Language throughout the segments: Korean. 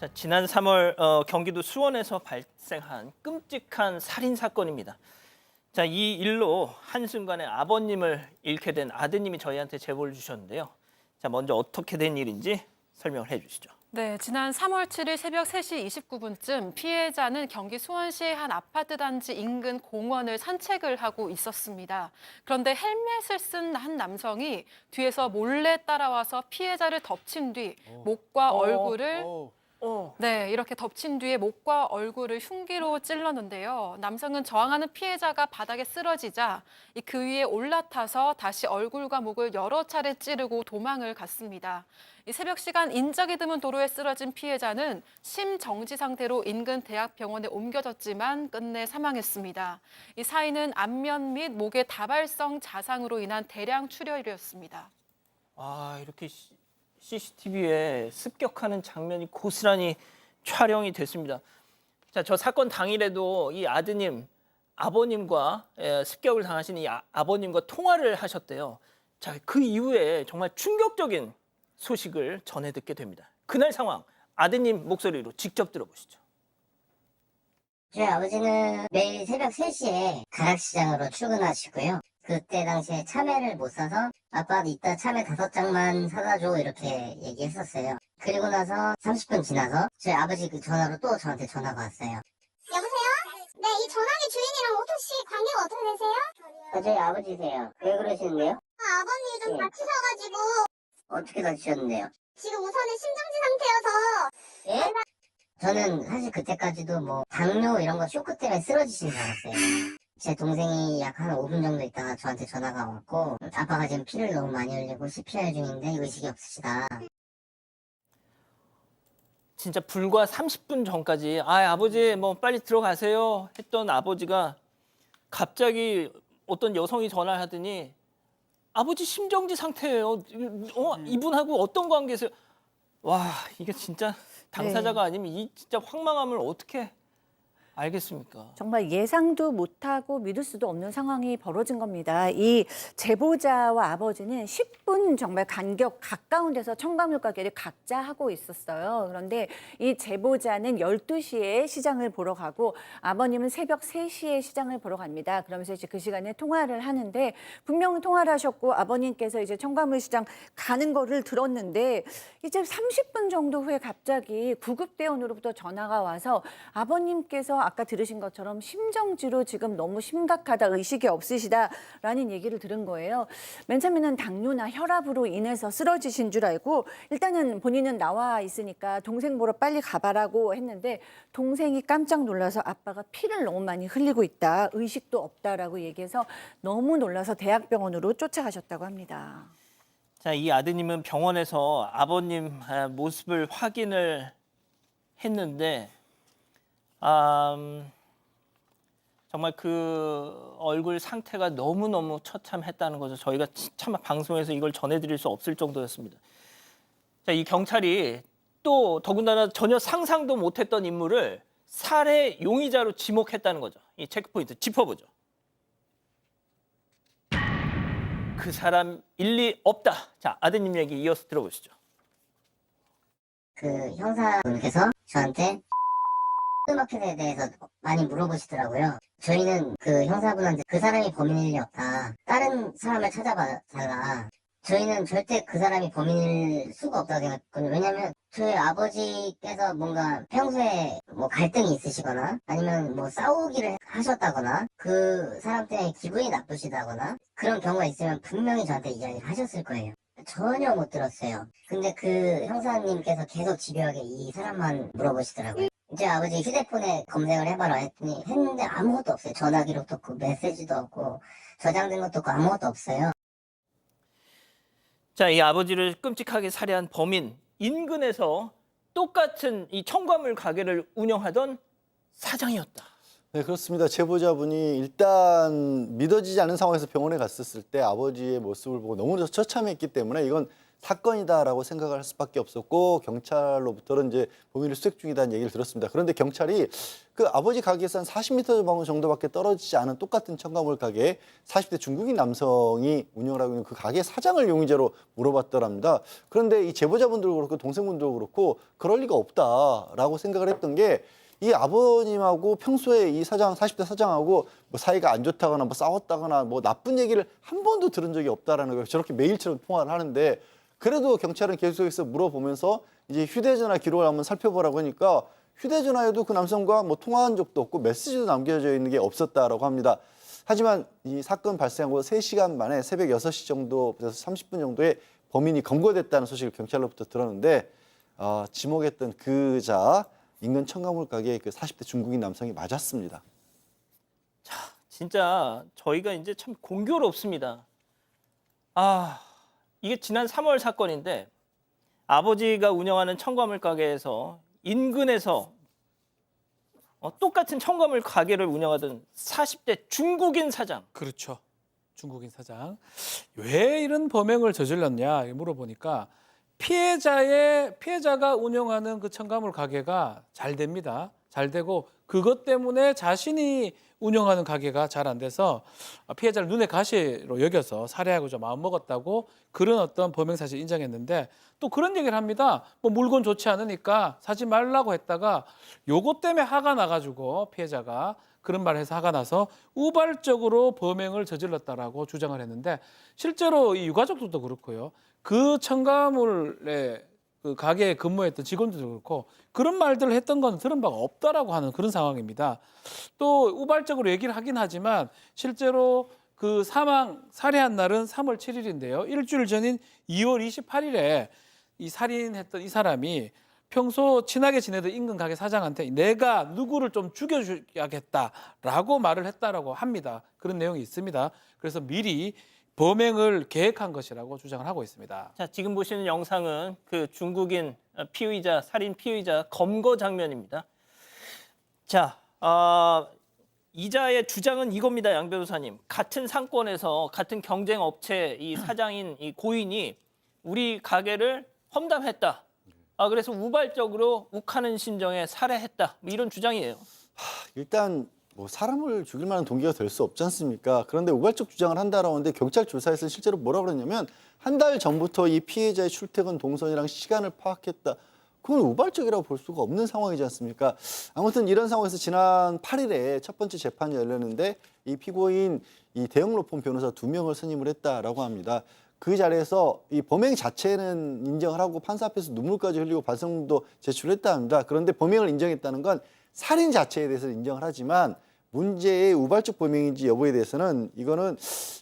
자, 지난 3월 경기도 수원에서 발생한 끔찍한 살인 사건입니다. 자, 이 일로 한순간에 아버님을 잃게 된 아드님이 저희한테 제보를 주셨는데요. 자, 먼저 어떻게 된 일인지 설명을 해주시죠. 네, 지난 3월 7일 새벽 3시 29분쯤 피해자는 경기 수원시의 한 아파트 단지 인근 공원을 산책을 하고 있었습니다. 그런데 헬멧을 쓴 한 남성이 뒤에서 몰래 따라와서 피해자를 덮친 뒤 목과 얼굴을 이렇게 덮친 뒤에 목과 얼굴을 흉기로 찔렀는데요. 남성은 저항하는 피해자가 바닥에 쓰러지자 그 위에 올라타서 다시 얼굴과 목을 여러 차례 찌르고 도망을 갔습니다. 새벽 시간 인적이 드문 도로에 쓰러진 피해자는 심정지 상태로 인근 대학병원에 옮겨졌지만 끝내 사망했습니다. 이 사인은 안면 및 목의 다발성 자상으로 인한 대량 출혈이었습니다. 아, 이렇게 CCTV에 습격하는 장면이 고스란히 촬영이 됐습니다. 자, 저 사건 당일에도 이 아버님과 습격을 당하신 이 아버님과 통화를 하셨대요. 자, 그 이후에 정말 충격적인 소식을 전해 듣게 됩니다. 그날 상황 아드님 목소리로 직접 들어보시죠. 저희 아버지는 매일 새벽 3시에 가락시장으로 출근하시고요. 그때 당시에 참외를 못 사서 아빠 이따 참외 5장만 사다 줘 이렇게 얘기했었어요. 그리고 나서 30분 지나서 저희 아버지 그 전화로 또 저한테 전화가 왔어요. 여보세요? 네, 이 전화기 주인이랑 혹시 관계가 어떻게 되세요? 저희 아버지세요. 왜 그러시는데요? 아버님이 좀 네. 다치셔가지고 어떻게 다치셨는데요? 지금 우선은 심정지 상태여서 예? 저는 사실 그때까지도 뭐 당뇨 이런 거 쇼크 때문에 쓰러지신 줄 알았어요. 제 동생이 약 한 5분 정도 있다가 저한테 전화가 왔고 아빠가 지금 피를 너무 많이 흘리고 CPR 중인데 의식이 없으시다. 진짜 불과 30분 전까지 아버지 뭐 빨리 들어가세요 했던 아버지가 갑자기 어떤 여성이 전화를 하더니 아버지 심정지 상태예요. 이분하고 어떤 관계세요? 와, 이게 진짜 당사자가 아니면 이 진짜 황망함을 어떻게 알겠습니까? 정말 예상도 못하고 믿을 수도 없는 상황이 벌어진 겁니다. 이 제보자와 아버지는 10분 정말 간격 가까운 데서 첨가물 가게를 각자 하고 있었어요. 그런데 이 제보자는 12시에 시장을 보러 가고 아버님은 새벽 3시에 시장을 보러 갑니다. 그러면서 이제 그 시간에 통화를 하는데 분명 통화를 하셨고 아버님께서 이제 첨가물 시장 가는 거를 들었는데 이제 30분 정도 후에 갑자기 구급대원으로부터 전화가 와서 아버님께서 아까 들으신 것처럼 심정지로 지금 너무 심각하다, 의식이 없으시다라는 얘기를 들은 거예요. 맨 처음에는 당뇨나 혈압으로 인해서 쓰러지신 줄 알고 일단은 본인은 나와 있으니까 동생 보러 빨리 가봐라고 했는데 동생이 깜짝 놀라서 아빠가 피를 너무 많이 흘리고 있다, 의식도 없다라고 얘기해서 너무 놀라서 대학병원으로 쫓아가셨다고 합니다. 자, 이 아드님은 병원에서 아버님 모습을 확인을 했는데 정말 그 얼굴 상태가 너무너무 처참했다는 거죠. 저희가 참 방송에서 이걸 전해드릴 수 없을 정도였습니다. 자, 이 경찰이 또 더군다나 전혀 상상도 못했던 인물을 살해 용의자로 지목했다는 거죠. 이 체크포인트 짚어보죠. 그 사람 일리 없다. 자, 아드님 얘기 이어서 들어보시죠. 그 형사분께서 저한테 마켓에 대해서 많이 물어보시더라고요. 저희는 그 형사분한테 그 사람이 범인이 없다, 다른 사람을 찾아봐 달라. 저희는 절대 그 사람이 범인일 수가 없다고 생각했거든요. 왜냐면 저희 아버지께서 뭔가 평소에 뭐 갈등이 있으시거나 아니면 뭐 싸우기를 하셨다거나 그 사람 때문에 기분이 나쁘시다거나 그런 경우가 있으면 분명히 저한테 이야기를 하셨을 거예요. 전혀 못 들었어요. 근데 그 형사님께서 계속 집요하게 이 사람만 물어보시더라고요. 제 아버지 휴대폰에 검색을 해봐라 했더니 했는데 아무것도 없어요. 전화 기록도 없고 메시지도 없고 저장된 것도 없고 아무것도 없어요. 자, 이 아버지를 끔찍하게 살해한 범인 인근에서 똑같은 이 첨가물 가게를 운영하던 사장이었다. 네, 그렇습니다. 제보자분이 일단 믿어지지 않는 상황에서 병원에 갔었을 때 아버지의 모습을 보고 너무 처참했기 때문에 이건 사건이다라고 생각을 할 수밖에 없었고 경찰로부터는 이제 범인을 수색 중이다는 얘기를 들었습니다. 그런데 경찰이 그 아버지 가게에서 한 40m 정도밖에 떨어지지 않은 똑같은 첨가물 가게에 40대 중국인 남성이 운영을 하고 있는 그 가게 사장을 용의자로 물어봤더랍니다. 그런데 이 제보자분들도 그렇고 동생분들도 그렇고 그럴 리가 없다라고 생각을 했던 게 이 아버님하고 평소에 이 사장 40대 사장하고 뭐 사이가 안 좋다거나 뭐 싸웠다거나 뭐 나쁜 얘기를 한 번도 들은 적이 없다라는 거예요. 저렇게 매일처럼 통화를 하는데 그래도 경찰은 계속해서 물어보면서 이제 휴대전화 기록을 한번 살펴보라고 하니까 휴대전화에도 그 남성과 뭐 통화한 적도 없고 메시지도 남겨져 있는 게 없었다라고 합니다. 하지만 이 사건 발생 후 3시간 만에 새벽 6시 정도에서 30분 정도에 범인이 검거됐다는 소식을 경찰로부터 들었는데 지목했던 그자 인근 첨가물 가게의 그 40대 중국인 남성이 맞았습니다. 진짜 저희가 이제 참 공교롭습니다. 이게 지난 3월 사건인데 아버지가 운영하는 첨가물 가게에서 인근에서 똑같은 첨가물 가게를 운영하던 40대 중국인 사장. 그렇죠. 중국인 사장. 왜 이런 범행을 저질렀냐 물어보니까 피해자가 운영하는 그 첨가물 가게가 잘 됩니다. 잘 되고 그것 때문에 자신이 운영하는 가게가 잘 안 돼서 피해자를 눈의 가시로 여겨서 살해하고자 마음먹었다고 그런 어떤 범행 사실을 인정했는데 또 그런 얘기를 합니다. 뭐 물건 좋지 않으니까 사지 말라고 했다가 요것 때문에 화가 나가지고 피해자가 그런 말을 해서 화가 나서 우발적으로 범행을 저질렀다라고 주장을 했는데 실제로 이 유가족들도 그렇고요. 그 첨가물의 그 가게에 근무했던 직원들도 그렇고 그런 말들을 했던 건 들은 바가 없다라고 하는 그런 상황입니다. 또 우발적으로 얘기를 하긴 하지만 실제로 그 살해한 날은 3월 7일인데요. 일주일 전인 2월 28일에 이 살인했던 이 사람이 평소 친하게 지내던 인근 가게 사장한테 내가 누구를 좀 죽여줘야겠다라고 말을 했다라고 합니다. 그런 내용이 있습니다. 그래서 미리 범행을 계획한 것이라고 주장을 하고 있습니다. 자, 지금 보시는 영상은 그 중국인 피의자, 살인 피의자 검거 장면입니다. 자, 이자의 주장은 이겁니다, 양 변호사님. 같은 상권에서 같은 경쟁 업체 이 사장인 이 고인이 우리 가게를 험담했다. 그래서 우발적으로 욱하는 심정에 살해했다. 뭐 이런 주장이에요. 일단 뭐 사람을 죽일 만한 동기가 될 수 없지 않습니까? 그런데 우발적 주장을 한다라고 하는데 경찰 조사에서는 실제로 뭐라고 그랬냐면 한 달 전부터 이 피해자의 출퇴근 동선이랑 시간을 파악했다. 그건 우발적이라고 볼 수가 없는 상황이지 않습니까? 아무튼 이런 상황에서 지난 8일에 첫 번째 재판이 열렸는데 이 피고인 이 대형로펌 변호사 2명을 선임을 했다라고 합니다. 그 자리에서 이 범행 자체는 인정을 하고 판사 앞에서 눈물까지 흘리고 반성문도 제출했다 합니다. 그런데 범행을 인정했다는 건 살인 자체에 대해서는 인정을 하지만 문제의 우발적 범행인지 여부에 대해서는 이거는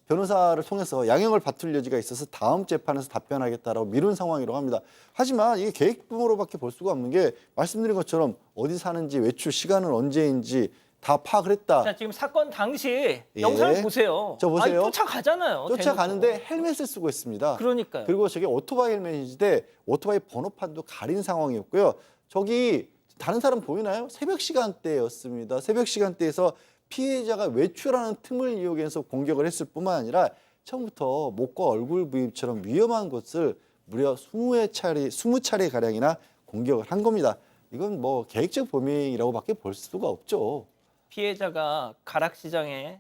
변호사를 통해서 양형을 다툴 여지가 있어서 다음 재판에서 답변하겠다라고 미룬 상황이라고 합니다. 하지만 이게 계획범으로밖에 볼 수가 없는 게 말씀드린 것처럼 어디 사는지 외출 시간은 언제인지 다 파악을 했다. 자, 지금 사건 당시 영상을 보세요. 저 보세요. 쫓아가잖아요. 쫓아가는데 헬멧을 쓰고 있습니다. 그러니까요. 그리고 저게 오토바이 헬멧인데 오토바이 번호판도 가린 상황이었고요. 저기 다른 사람 보이나요? 새벽 시간대였습니다. 새벽 시간대에서 피해자가 외출하는 틈을 이용해서 공격을 했을 뿐만 아니라 처음부터 목과 얼굴 부위처럼 위험한 곳을 무려 20차례 가량이나 공격을 한 겁니다. 이건 뭐 계획적 범행이라고밖에 볼 수가 없죠. 피해자가 가락시장에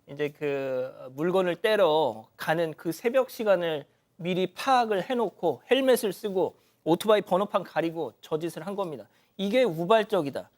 이제 그 물건을 떼러 가는 그 새벽 시간을 미리 파악을 해놓고 헬멧을 쓰고 오토바이 번호판 가리고 저 짓을 한 겁니다. 이게 우발적이다.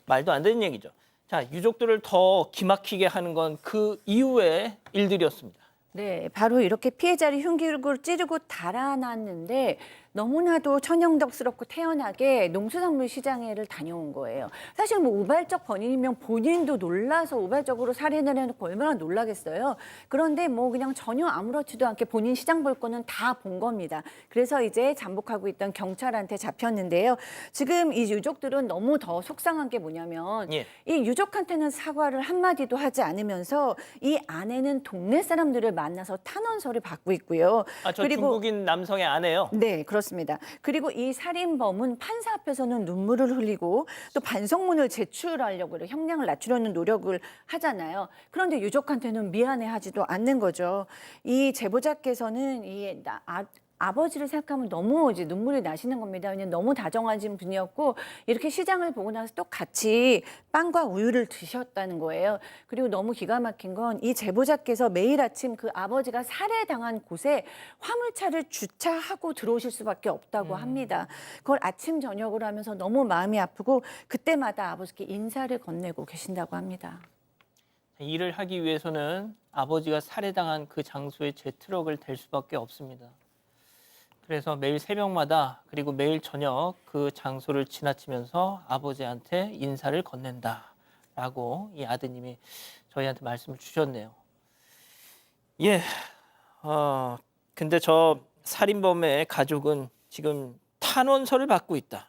말도 안 되는 얘기죠. 자, 유족들을 더 기막히게 하는 건 그 이후의 일들이었습니다. 네, 바로 이렇게 피해자를 흉기로 찌르고 달아났는데 너무나도 천연덕스럽고 태연하게 농수산물 시장에를 다녀온 거예요. 사실 뭐 우발적 범인이면 본인도 놀라서 우발적으로 살인을 해놓고 얼마나 놀라겠어요. 그런데 뭐 그냥 전혀 아무렇지도 않게 본인 시장 볼 거는 다 본 겁니다. 그래서 이제 잠복하고 있던 경찰한테 잡혔는데요. 지금 이 유족들은 너무 더 속상한 게 뭐냐면 이 유족한테는 사과를 한마디도 하지 않으면서 이 아내는 동네 사람들을 만나서 탄원서를 받고 있고요. 저 중국인 남성의 아내요? 네, 그렇습니다. 그리고 이 살인범은 판사 앞에서는 눈물을 흘리고 또 반성문을 제출하려고 형량을 낮추려는 노력을 하잖아요. 그런데 유족한테는 미안해하지도 않는 거죠. 이 제보자께서는 아버지를 생각하면 너무 이제 눈물이 나시는 겁니다. 왜냐면 너무 다정하신 분이었고 이렇게 시장을 보고 나서 또 같이 빵과 우유를 드셨다는 거예요. 그리고 너무 기가 막힌 건 이 제보자께서 매일 아침 그 아버지가 살해당한 곳에 화물차를 주차하고 들어오실 수밖에 없다고 합니다. 그걸 아침 저녁으로 하면서 너무 마음이 아프고 그때마다 아버지께 인사를 건네고 계신다고 합니다. 일을 하기 위해서는 아버지가 살해당한 그 장소에 제 트럭을 댈 수밖에 없습니다. 그래서 매일 새벽마다 그리고 매일 저녁 그 장소를 지나치면서 아버지한테 인사를 건넨다라고 이 아드님이 저희한테 말씀을 주셨네요. 예, 근데 저 살인범의 가족은 지금 탄원서를 받고 있다.